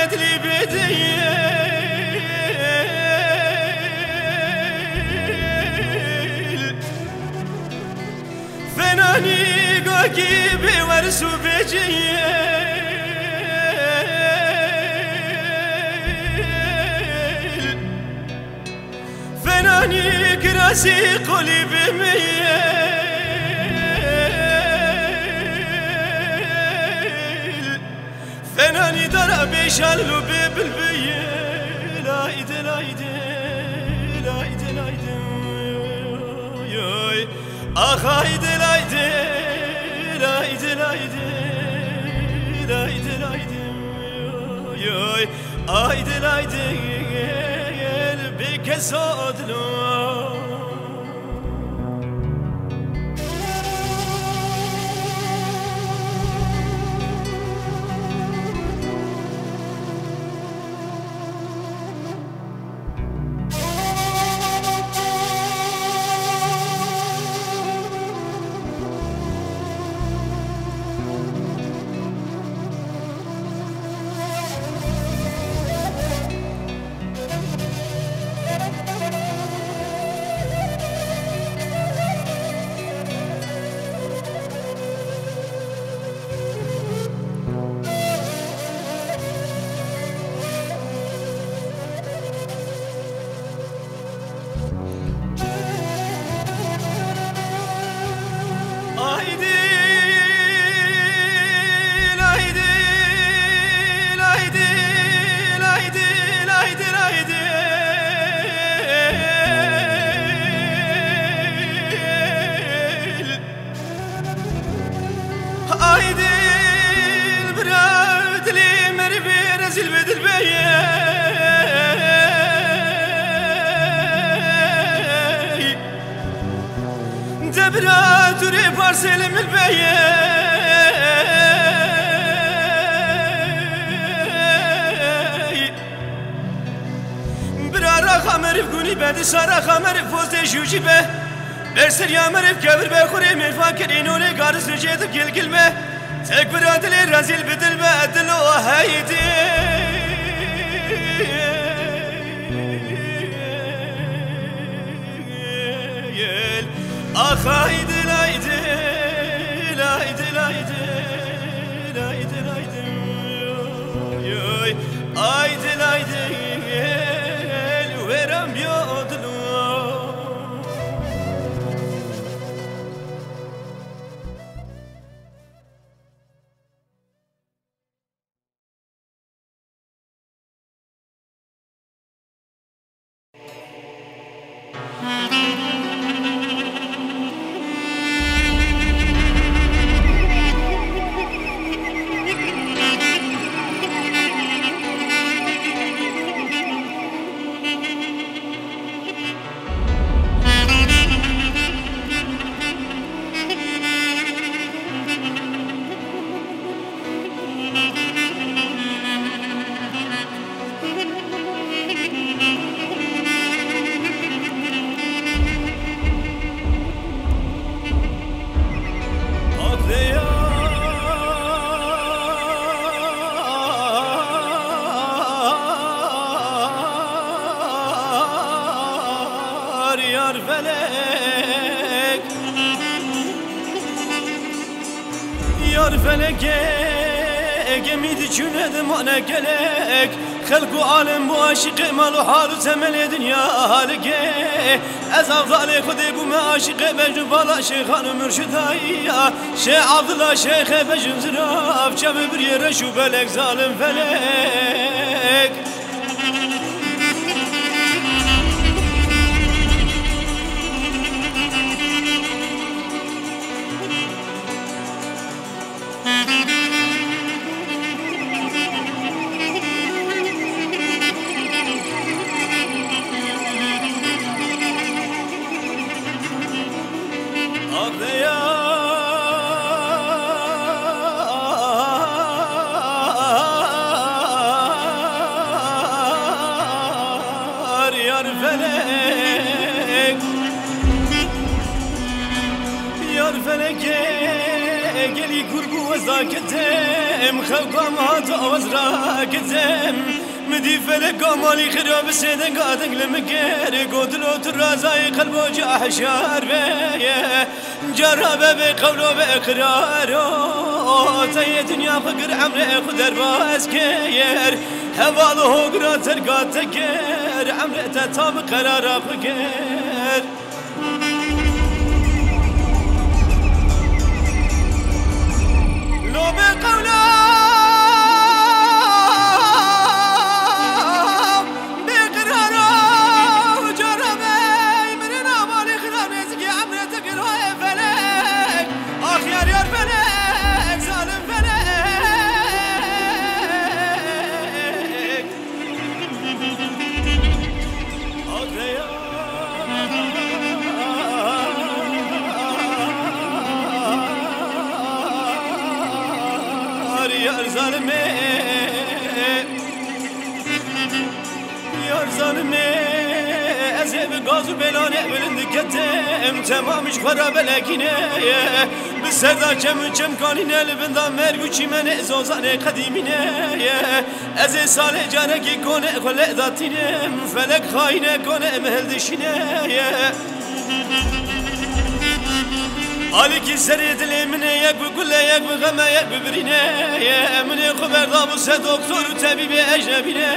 قتلي بدي فناني قوكي بورسو بجي فناني كراسي قولي بمية فناني دربي شالو ببلبية لا ايد لا ايد لا ايد لا ايد ياي اخ ايد لا ايد لا ايد لا ايد لا ايد لا ايد ياي ايد لا ايد بك صدلو دبراتوري بارسل من البيت برارا خمر بقولي بعد سارا خمر فوز جوجي به برسل يا مرف كبر بخوري من فاكرين ولي قارس نجيت بكل كلمة تكبرات لي رازيل بدل ما أدلو هايدي أخايد لايد لايد لايد لايد لايد ياي أيد لايد ورم بيودلو yar felek yar felek gemidi çünedim ona gelek خلق عالم بو عاشق مال و حال و تمل دنیا حالگه از افضل خودی بو ما عاشق بجن بالا شیخان و مرشدایی شیخ عبدالله شیخ بجن زراف چه ببری رشو بلک ظالم فلک گلی گرگو وزاکتم خلقم هات وزراکتم مدي فلك مالي خراب سيدن قادق لمكير قدلو ترازاي قلبو جاح شار بيه جرب بقولو بقرارو تي دنيا فقر عمري خدر باسكير هواله قرا ترقى تكير عمري تتاب قرار فقير لو بقولو غازو بلانه بلند كتم تمامش خراب لكنه بسردا كم كاني نلبندا مرغو چي من ازوزانه قديمينه از سال جاركي كونه خل ذاتينه فلك خاينه كونه مهلدشينه عليك سريد لي من يك بقول يك بغما يك ببرينه من خبر دابو دكتور وطبيب اجنبينه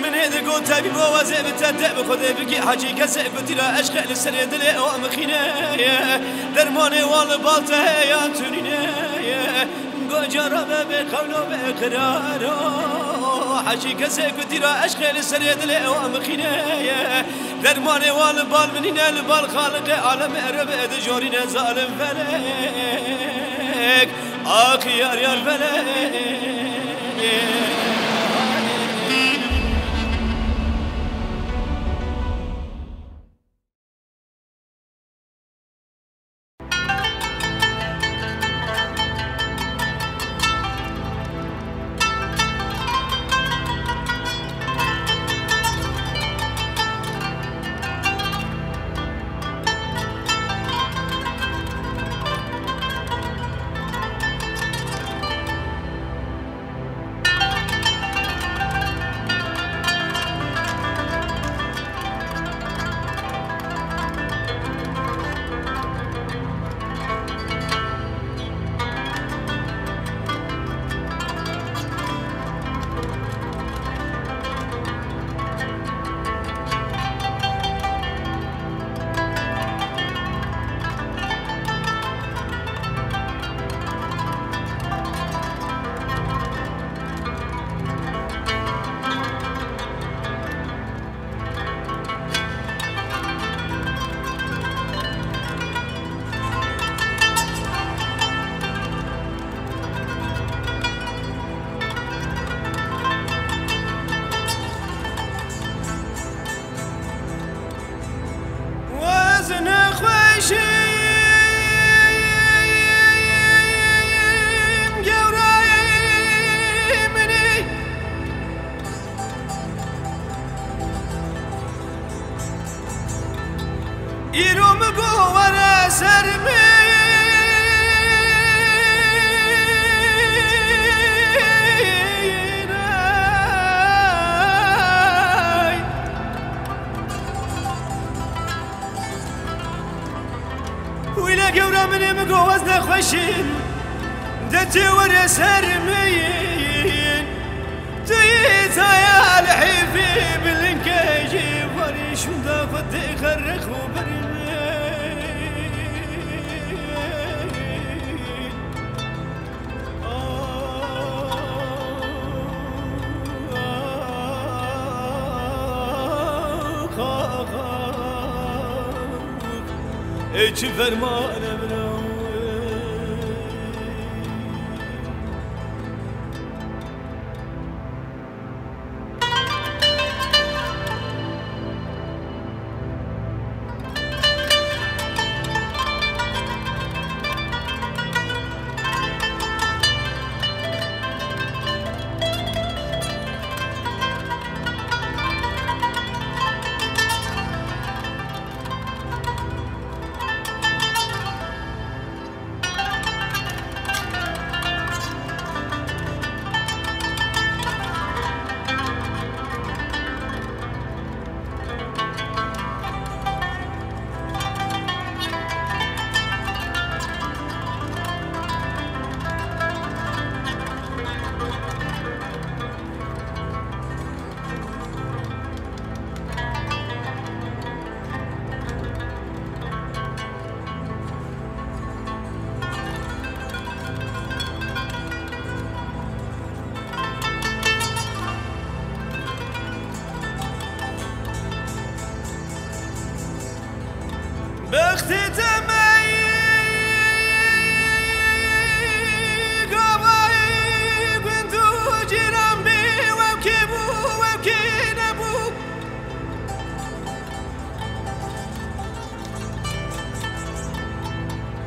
من هذا قول طبيب ووزيب التدب خذ بقي حاجي كسب ترى اشغل السريد لي وامخينه درماني والبالته يا تونينه جرب بقولو بقرارو حاجي كسب ترى اشغل السريد لي وامخينه درماني والبال منين البال خالق عالم عرب دجورين ظالم فلك اخ يا فلك دتي ورا سرمين تيتا يا الحفي بالنكاجي وريش ودافت يخرخ وبرمين ايش فرمان منو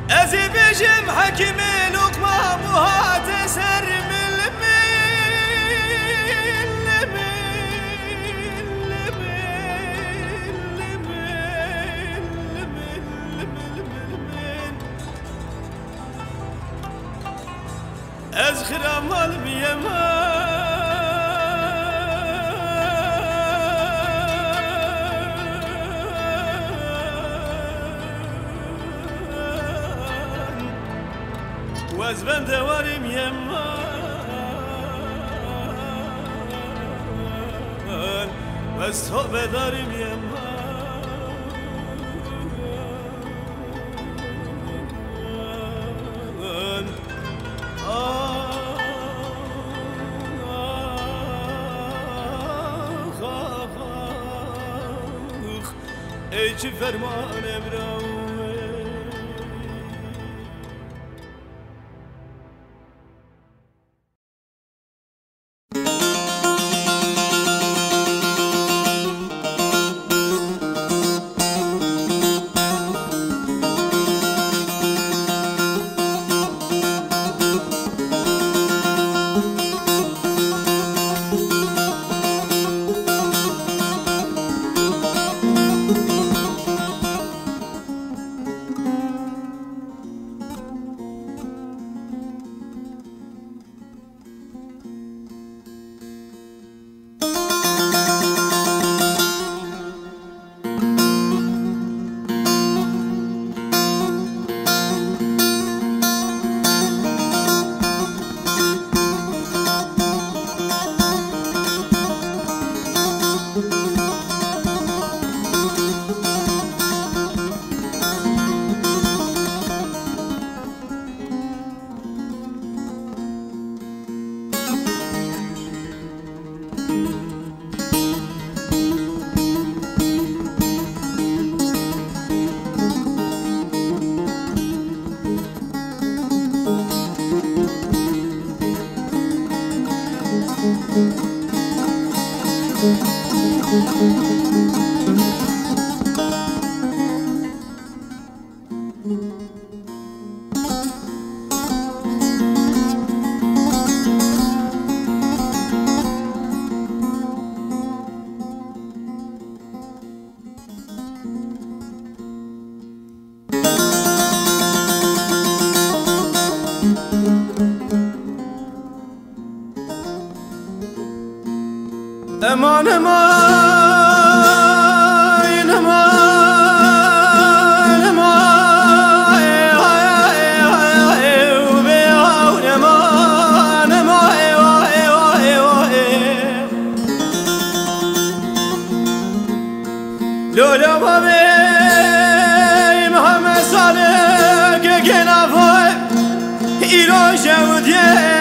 ازي بجم حكيم لقمة بوها تسر من أزخر أمال بيمان وازبن دوارم يمان وازهو بدارم يمان ای چه فرمان امرو امان امان امان امان امان لولا بابي محمد صالح كنافوي إيرو جوديه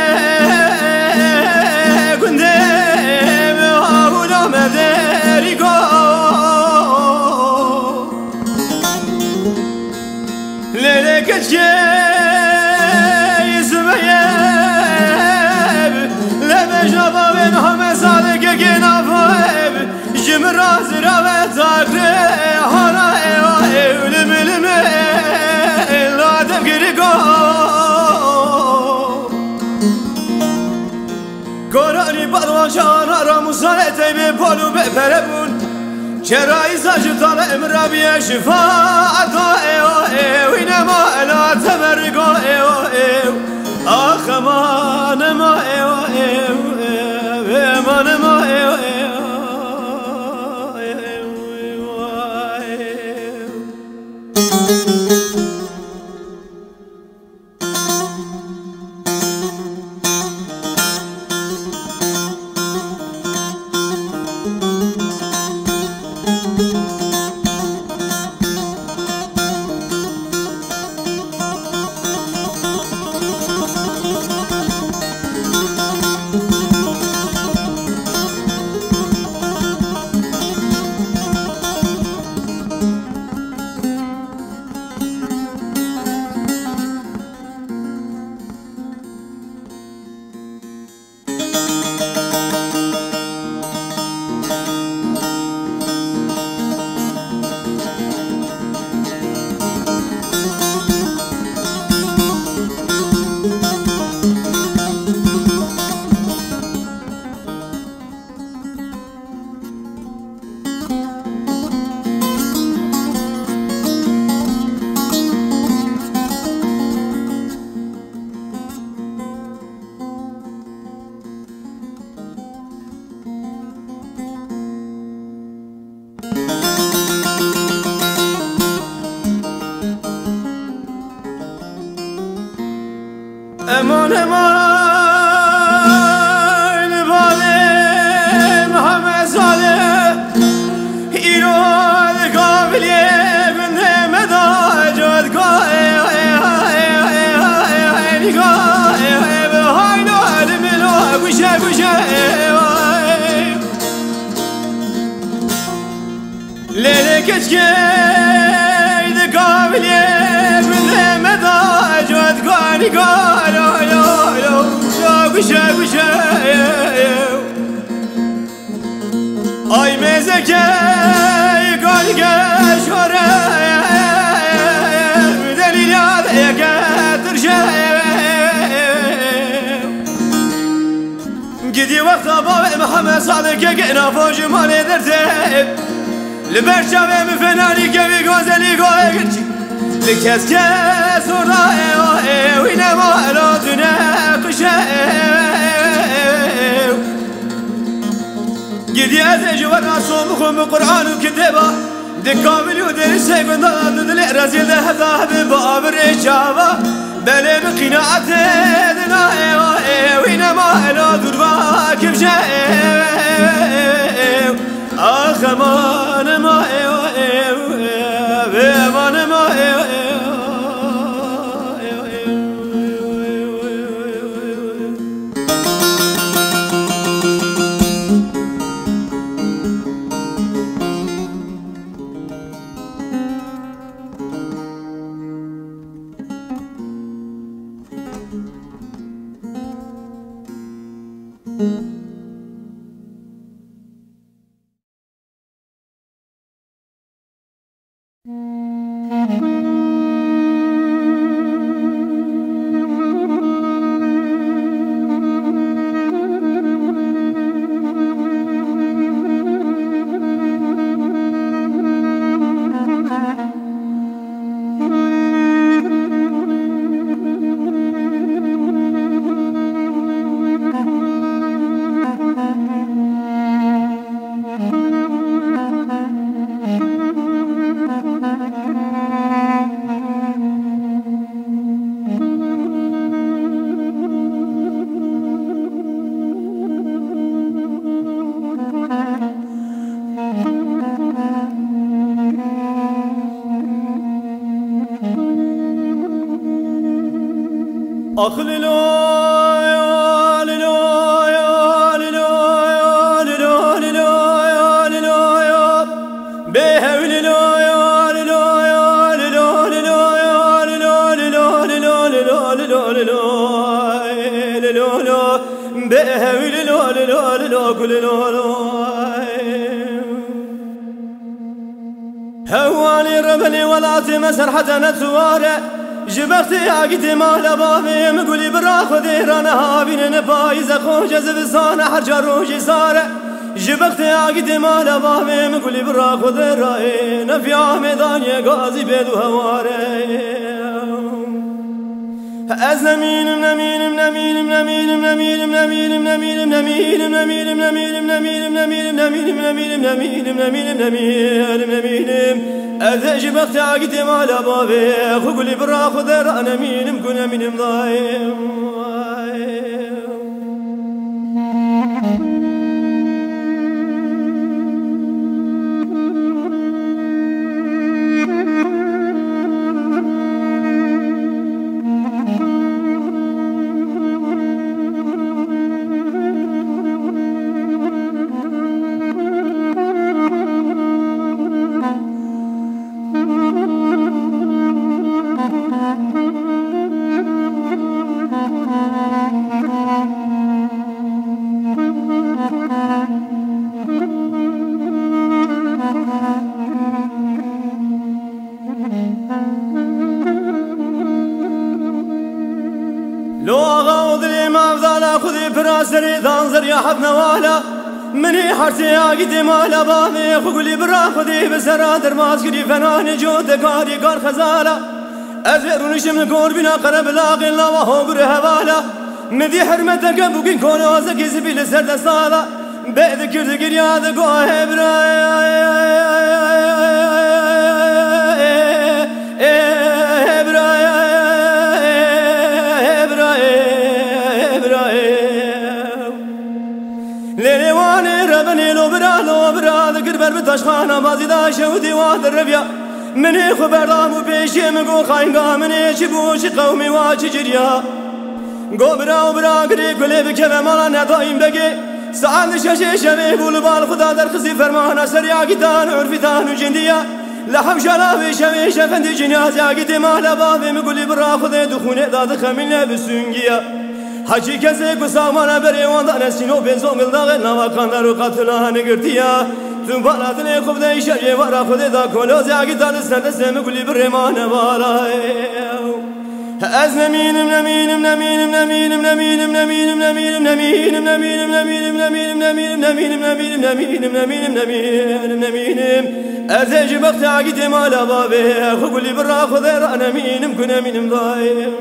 قراری بادوانشان آرام و سالتی به پالو بپره بون چرایی ساجتان امرابی شفاعت وی نما الا تمرگو آخ امان ما امان ما امان امان بالم همه ساله ایران قابلیه بنده مداجد ليلك جيد قابل من مداجد قاني قالو لو لو وشا وشا اي مزكي قاني قشورة دليل عليك ترجع قدي وقت بابا محمد صادق قنا فوج مالي درتي لبرشام مفناني كبي غزلي غوغرتي لكاس كاس وراي وين ما رادنا قشاو قدي ازج ورا صومكم قران وكتابه دكامل ودرس قندال دل رزيل ذهب باب الرجابه بل بقناعتنا وين ما رادنا كبشاو آخمان ما بيمان ما هواني رملي ولاتي مسرحة نتوارة جبرتي عقدي مال بابي مقولي براخذ رانا هابين نبايز خوش زبسان حرجة روجي سارة جبرتي عقدي مال بابي مقولي براخذ رأي نفيا ميدان يقاضي بيدو هوارة از نميل نميل نميل نميل نميل نميل نميل نميل نميل نميل نميل نميل نميل نميل نميل نميل نميل نميل أذج بقت عقدي مال بابي خقولي براخذ رأنا مين مكون من مضايم لو غاوض لي ما فضل خذي براسري تنظر يا حب نوالا مني حرتي عقدي مالا بابي خقولي برا خذي بسرادر ماسكري فنان جود كاري كار خزالا أزير ونشم نكور بنا قرب لاقي الله وهو بر هوالا مدي حرمتك بوكين كونوزك يزبي لسرد سالا بذكر ذكر يا ذقوه ليواني ربني لو برا ذكر بربتاش خانه بازي داشه ودي واحد الربيع مني خبر دام وبيشي مقو خاينقا مني شبوش قومي واجي جريا قو برا قري قلي بكذا مالا ندايم بقي سعاد شاشي شبيه بولبال خدا در خزي فرمانا سريع قتان عرفتان وجنديا لحم شلافي شبيه شفندي جنياز ياقتي مهلا بابي مقولي برا خذي دخوني داد خمينا بسنجيا حجي كزيك وسامانا بري واندانا سينو بنزو ملداغ نوا قاندارو قاتلها نقرتيا ثم بلاتني خب دي شري ورا خذي دا كولوز ياقتان سندسي مقولي بري مانا بالا از نمینم از اجی وقت عقیدم على بابه خو قولي برا خذ را نمینم كنا مینم ضايم